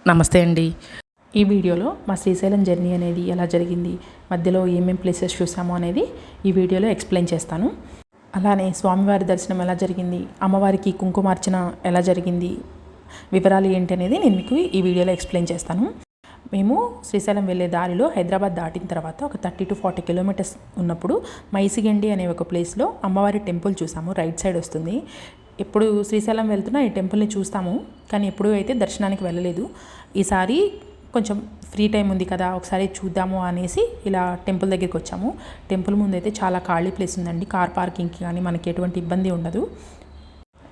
నమస్తే అండి. ఈ వీడియోలో మా శ్రీశైలం జర్నీ అనేది ఎలా జరిగింది, మధ్యలో ఏమేం ప్లేసెస్ చూసామో అనేది ఈ వీడియోలో ఎక్స్ప్లెయిన్ చేస్తాను. అలానే స్వామివారి దర్శనం ఎలా జరిగింది, అమ్మవారికి కుంకుమార్చన ఎలా జరిగింది, వివరాలు ఏంటి అనేది నేను మీకు ఈ వీడియోలో ఎక్స్ప్లెయిన్ చేస్తాను. మేము శ్రీశైలం వెళ్ళే దారిలో హైదరాబాద్ దాటిన తర్వాత ఒక 30 to 40 కిలోమీటర్స్ ఉన్నప్పుడు మైసిగండి అనే ఒక ప్లేస్లో అమ్మవారి టెంపుల్ చూసాము. రైట్ సైడ్ వస్తుంది. ఎప్పుడు శ్రీశైలం వెళ్తున్నా ఈ టెంపుల్ని చూస్తాము, కానీ ఎప్పుడూ అయితే దర్శనానికి వెళ్ళలేదు. ఈసారి కొంచెం ఫ్రీ టైం ఉంది కదా, ఒకసారి చూద్దాము అనేసి ఇలా టెంపుల్ దగ్గరికి వచ్చాము. టెంపుల్ ముందు అయితే చాలా ఖాళీ ప్లేస్ ఉందండి. కార్ పార్కింగ్కి కానీ మనకి ఎటువంటి ఇబ్బంది ఉండదు.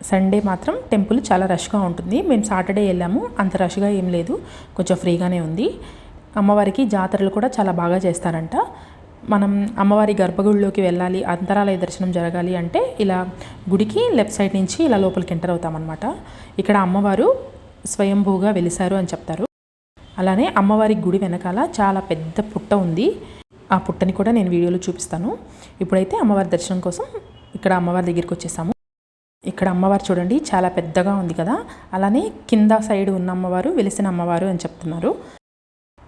సండే మాత్రం టెంపుల్ చాలా రష్గా ఉంటుంది. మేము సాటర్డే వెళ్ళాము, అంత రష్గా ఏం లేదు, కొంచెం ఫ్రీగానే ఉంది. అమ్మవారికి జాతరలు కూడా చాలా బాగా చేస్తారంట. మనం అమ్మవారి గర్భగుడిలోకి వెళ్ళాలి, అంతరాలయ దర్శనం జరగాలి అంటే ఇలా గుడికి లెఫ్ట్ సైడ్ నుంచి ఇలా లోపలికి ఎంటర్ అవుతామన్నమాట. ఇక్కడ అమ్మవారు స్వయంభూగా వెలిసారు అని చెప్తారు. అలానే అమ్మవారి గుడి వెనకాల చాలా పెద్ద పుట్ట ఉంది. ఆ పుట్టని కూడా నేను వీడియోలో చూపిస్తాను. ఇప్పుడైతే అమ్మవారి దర్శనం కోసం ఇక్కడ అమ్మవారి దగ్గరికి వచ్చేసాము. ఇక్కడ అమ్మవారు చూడండి చాలా పెద్దగా ఉంది కదా, అలానే కింద సైడ్ ఉన్న అమ్మవారు వెలిసిన అమ్మవారు అని చెప్తున్నారు.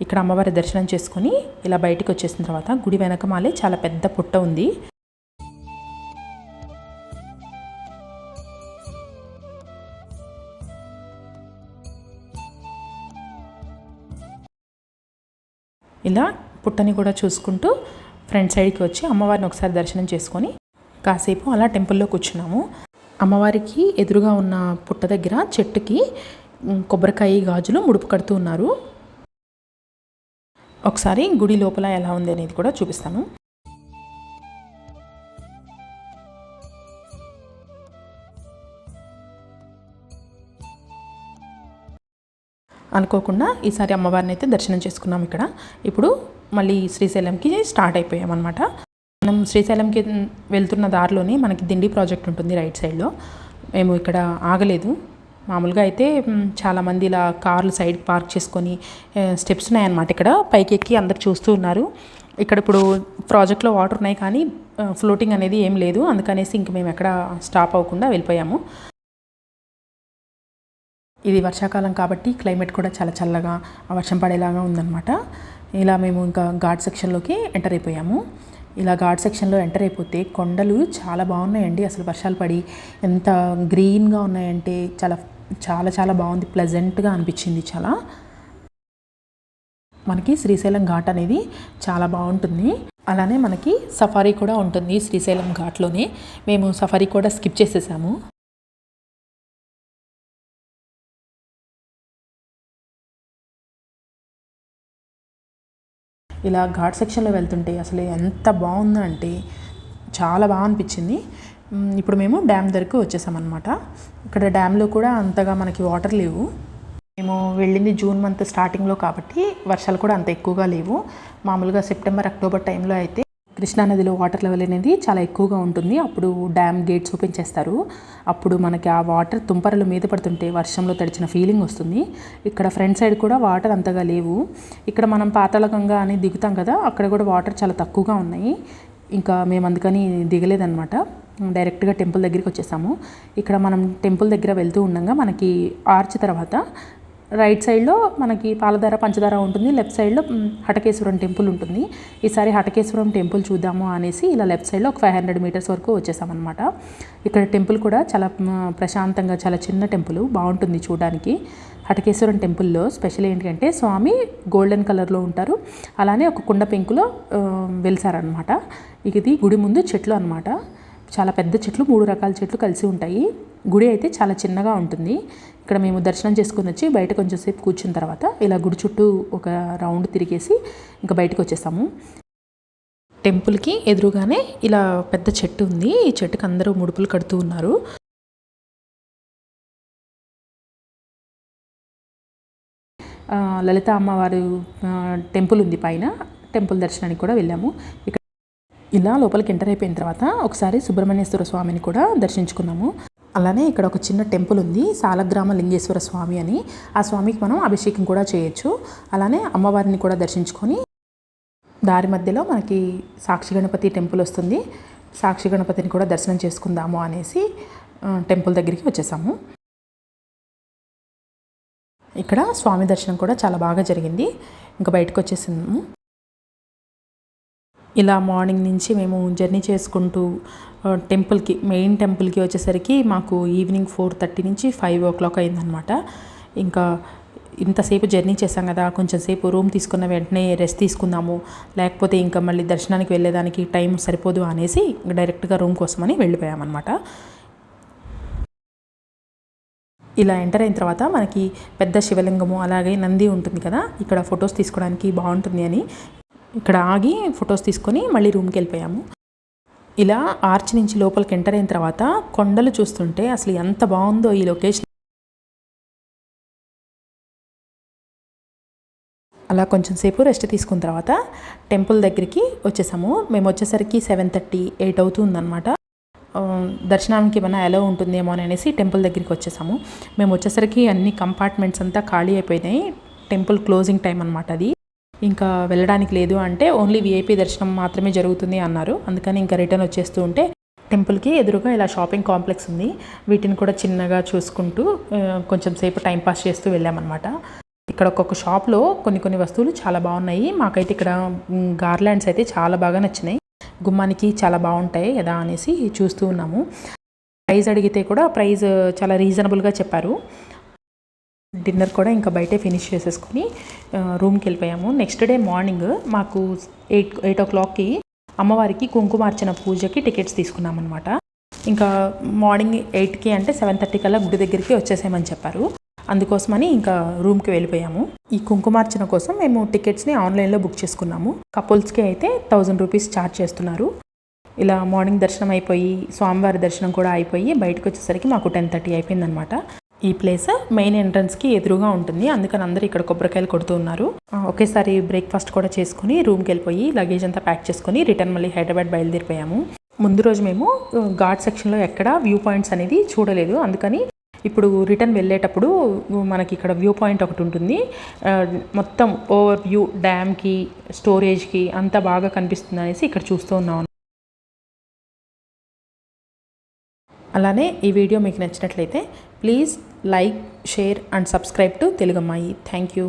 ఇక్కడ అమ్మవారి దర్శనం చేసుకొని ఇలా బయటికి వచ్చేసిన తర్వాత గుడి వెనకమాలే చాలా పెద్ద పుట్ట ఉంది. ఇలా పుట్టని కూడా చూసుకుంటూ ఫ్రంట్ సైడ్కి వచ్చి అమ్మవారిని ఒకసారి దర్శనం చేసుకొని కాసేపు అలా టెంపుల్లో కూర్చున్నాము. అమ్మవారికి ఎదురుగా ఉన్న పుట్ట దగ్గర చెట్టుకి కొబ్బరికాయ గాజులు ముడుపు కడుతూ ఉన్నారు. ఒకసారి గుడి లోపల ఎలా ఉంది అనేది కూడా చూపిస్తాను. అనుకోకుండా ఈసారి అమ్మవారిని అయితే దర్శనం చేసుకున్నాం ఇక్కడ. ఇప్పుడు మళ్ళీ శ్రీశైలంకి స్టార్ట్ అయిపోయామన్నమాట. మనం శ్రీశైలంకి వెళ్తున్న దారిలోనే మనకి దిండి ప్రాజెక్ట్ ఉంటుంది రైట్ సైడ్లో. మేము ఇక్కడ ఆగలేదు. మామూలుగా అయితే చాలామంది ఇలా కార్లు సైడ్ పార్క్ చేసుకొని స్టెప్స్ ఉన్నాయన్నమాట. ఇక్కడ పైకి ఎక్కి అందరు చూస్తూ ఉన్నారు. ఇక్కడ ఇప్పుడు ప్రాజెక్ట్లో వాటర్ ఉన్నాయి కానీ ఫ్లోటింగ్ అనేది ఏం లేదు, అందుకనేసి ఇంక మేము ఎక్కడ స్టాప్ అవ్వకుండా వెళ్ళిపోయాము. ఇది వర్షాకాలం కాబట్టి క్లైమేట్ కూడా చాలా చల్లగా వర్షం పడేలాగా ఉందన్నమాట. ఇలా మేము ఇంకా ఘాట్ సెక్షన్లోకి ఎంటర్ అయిపోయాము. ఇలా ఘాట్ సెక్షన్లో ఎంటర్ అయిపోతే కొండలు చాలా బాగున్నాయండి. అసలు వర్షాలు పడి ఎంత గ్రీన్గా ఉన్నాయంటే చాలా చాలా చాలా బాగుంది. ప్లెజెంట్గా అనిపించింది చాలా. మనకి శ్రీశైలం ఘాట్ అనేది చాలా బాగుంటుంది. అలానే మనకి సఫారీ కూడా ఉంటుంది శ్రీశైలం ఘాట్లోనే. మేము సఫారీ కూడా స్కిప్ చేసేసాము. ఇలా ఘాట్ సెక్షన్లో వెళ్తుంటే అసలు ఎంత బాగుందో అంటే చాలా బాగా అనిపించింది. ఇప్పుడు మేము డ్యామ్ దగ్గరకు వచ్చేసామన్నమాట. ఇక్కడ డ్యామ్లో కూడా అంతగా మనకి వాటర్ లేవు. మేము వెళ్ళింది జూన్ మంత్ స్టార్టింగ్లో కాబట్టి వర్షాలు కూడా అంత ఎక్కువగా లేవు. మామూలుగా సెప్టెంబర్ అక్టోబర్ టైంలో అయితే కృష్ణానదిలో వాటర్ లెవెల్ అనేది చాలా ఎక్కువగా ఉంటుంది. అప్పుడు డ్యామ్ గేట్స్ ఓపెన్ చేస్తారు. అప్పుడు మనకి ఆ వాటర్ తుంపరలు మీద పడుతుంటే వర్షంలో తడిచిన ఫీలింగ్ వస్తుంది. ఇక్కడ ఫ్రంట్ సైడ్ కూడా వాటర్ అంతగా లేవు. ఇక్కడ మనం పాతాళగంగా అని దిగుతాం కదా, అక్కడ కూడా వాటర్ చాలా తక్కువగా ఉన్నాయి. ఇంకా మేము అందుకని దిగలేదన్నమాట. డైరెక్ట్గా టెంపుల్ దగ్గరికి వచ్చేసాము. ఇక్కడ మనం టెంపుల్ దగ్గర వెళ్తూ ఉండగా మనకి ఆర్చ్ తర్వాత రైట్ సైడ్లో మనకి పాలధార పంచదార ఉంటుంది, లెఫ్ట్ సైడ్లో హటకేశ్వరం టెంపుల్ ఉంటుంది. ఈసారి హటకేశ్వరం టెంపుల్ చూద్దాము అనేసి ఇలా లెఫ్ట్ సైడ్లో ఒక 500 మీటర్స్ వరకు వచ్చేసామన్నమాట. ఇక్కడ టెంపుల్ కూడా చాలా ప్రశాంతంగా, చాలా చిన్న టెంపుల్, బాగుంటుంది చూడడానికి. హటకేశ్వరం టెంపుల్లో స్పెషల్ ఏంటంటే స్వామి గోల్డెన్ కలర్లో ఉంటారు. అలానే ఒక కుండ పెంకులో వెలిసారనమాట. ఇది గుడి ముందు చెట్లు అనమాట. చాలా పెద్ద చెట్లు, 3 రకాల చెట్లు కలిసి ఉంటాయి. గుడి అయితే చాలా చిన్నగా ఉంటుంది. ఇక్కడ మేము దర్శనం చేసుకుని వచ్చి బయట కొంచెం సేపు కూర్చున్న తర్వాత ఇలా గుడి చుట్టూ ఒక రౌండ్ తిరిగేసి ఇంకా బయటకు వచ్చేసాము. టెంపుల్కి ఎదురుగానే ఇలా పెద్ద చెట్టు ఉంది. ఈ చెట్టుకి అందరూ ముడుపులు కడుతూ ఉన్నారు. లలిత అమ్మవారు టెంపుల్ ఉంది పైన. టెంపుల్ దర్శనానికి కూడా వెళ్ళాము. ఇక్కడ ఇలా లోపలికి ఎంటర్ అయిపోయిన తర్వాత ఒకసారి సుబ్రహ్మణ్యేశ్వర స్వామిని కూడా దర్శించుకున్నాము. అలానే ఇక్కడ ఒక చిన్న టెంపుల్ ఉంది, సాలగ్రామ లింగేశ్వర స్వామి అని. ఆ స్వామికి మనం అభిషేకం కూడా చేయొచ్చు. అలానే అమ్మవారిని కూడా దర్శించుకొని దారి మధ్యలో మనకి సాక్షి గణపతి టెంపుల్ వస్తుంది. సాక్షి గణపతిని కూడా దర్శనం చేసుకుందాము అనేసి టెంపుల్ దగ్గరికి వచ్చేసాము. ఇక్కడ స్వామి దర్శనం కూడా చాలా బాగా జరిగింది. ఇంకా బయటకు వచ్చేసాము. ఇలా మార్నింగ్ నుంచి మేము జర్నీ చేసుకుంటూ టెంపుల్కి, మెయిన్ టెంపుల్కి వచ్చేసరికి మాకు ఈవినింగ్ 4:30 నుంచి 5 o'clock అయిందనమాట. ఇంకా ఇంతసేపు జర్నీ చేసాం కదా, కొంచెం సేపు రూమ్ తీసుకున్న వెంటనే రెస్ట్ తీసుకుందాము, లేకపోతే ఇంకా మళ్ళీ దర్శనానికి వెళ్ళేదానికి టైం సరిపోదు అనేసి డైరెక్ట్గా రూమ్ కోసమని వెళ్ళిపోయామన్నమాట. ఇలా ఎంటర్ అయిన తర్వాత మనకి పెద్ద శివలింగము అలాగే నంది ఉంటుంది కదా, ఇక్కడ ఫొటోస్ తీసుకోవడానికి బాగుంటుంది అని ఇక్కడ ఆగి ఫొటోస్ తీసుకొని మళ్ళీ రూమ్కి వెళ్ళిపోయాము. ఇలా ఆర్చ్ నుంచి లోపలికి ఎంటర్ అయిన తర్వాత కొండలు చూస్తుంటే అసలు ఎంత బాగుందో ఈ లొకేషన్. అలా కొంచెం సేపు రెస్ట్ తీసుకున్న తర్వాత టెంపుల్ దగ్గరికి వచ్చేసాము. మేము వచ్చేసరికి 7:30, 8 అవుతుందన్నమాట. దర్శనానికి ఏమైనా ఎలా ఉంటుందేమో అనేసి టెంపుల్ దగ్గరికి వచ్చేసాము. మేము వచ్చేసరికి అన్ని కంపార్ట్మెంట్స్ అంతా ఖాళీ అయిపోయినాయి. టెంపుల్ క్లోజింగ్ టైం అనమాట అది. ఇంకా వెళ్ళడానికి లేదు అంటే ఓన్లీ విఐపి దర్శనం మాత్రమే జరుగుతుంది అన్నారు. అందుకని ఇంకా రిటర్న్ వచ్చేస్తూ ఉంటే టెంపుల్కి ఎదురుగా ఇలా షాపింగ్ కాంప్లెక్స్ ఉంది. వీటిని కూడా చిన్నగా చూసుకుంటూ కొంచెం సేపు టైంపాస్ చేస్తూ వెళ్ళామన్నమాట. ఇక్కడ ఒక్కొక్క షాప్లో కొన్ని వస్తువులు చాలా బాగున్నాయి. మాకైతే ఇక్కడ గార్లాండ్స్ అయితే చాలా బాగా నచ్చినాయి. గుమ్మానికి చాలా బాగుంటాయి కదా అనేసి చూస్తూ ఉన్నాము. ప్రైస్ అడిగితే కూడా ప్రైస్ చాలా రీజనబుల్గా చెప్పారు. డిన్నర్ కూడా ఇంకా బయటే ఫినిష్ చేసేసుకుని రూమ్కి వెళ్ళిపోయాము. నెక్స్ట్ డే మార్నింగ్ మాకు 8 o'clockకి అమ్మవారికి కుంకుమార్చన పూజకి టికెట్స్ తీసుకున్నామన్నమాట. ఇంకా మార్నింగ్ 8కి అంటే 7:30 కల్లా గుడి దగ్గరికి వచ్చేసామని చెప్పారు. అందుకోసమని ఇంకా రూమ్కి వెళ్ళిపోయాము. ఈ కుంకుమార్చన కోసం మేము టికెట్స్ని ఆన్లైన్లో బుక్ చేసుకున్నాము. కపుల్స్కి అయితే 1000 రూపీస్ ఛార్జ్ చేస్తున్నారు. ఇలా మార్నింగ్ దర్శనం అయిపోయి స్వామివారి దర్శనం కూడా అయిపోయి బయటకు వచ్చేసరికి మాకు 10:30 అయిపోయిందనమాట. ఈ ప్లేస్ మెయిన్ ఎంట్రన్స్కి ఎదురుగా ఉంటుంది. అందుకని అందరూ ఇక్కడ కొబ్బరికాయలు కొడుతూ ఉన్నారు. ఒకేసారి బ్రేక్ఫాస్ట్ కూడా చేసుకుని రూమ్కి వెళ్ళిపోయి లగేజ్ అంతా ప్యాక్ చేసుకుని రిటర్న్ మళ్ళీ హైదరాబాద్ బయలుదేరిపోయాము. ముందు రోజు మేము ఘాట్ సెక్షన్లో ఎక్కడ వ్యూ పాయింట్స్ అనేది చూడలేదు. అందుకని ఇప్పుడు రిటర్న్ వెళ్ళేటప్పుడు మనకి ఇక్కడ వ్యూ పాయింట్ ఒకటి ఉంటుంది. మొత్తం ఓవర్ వ్యూ డ్యామ్కి, స్టోరేజ్కి అంతా బాగా కనిపిస్తుంది అనేసి ఇక్కడ చూస్తూ ఉన్నాం. అలానే ఈ వీడియో మీకు నచ్చినట్లయితే please like, share and subscribe to Teluguammayi. Thank you.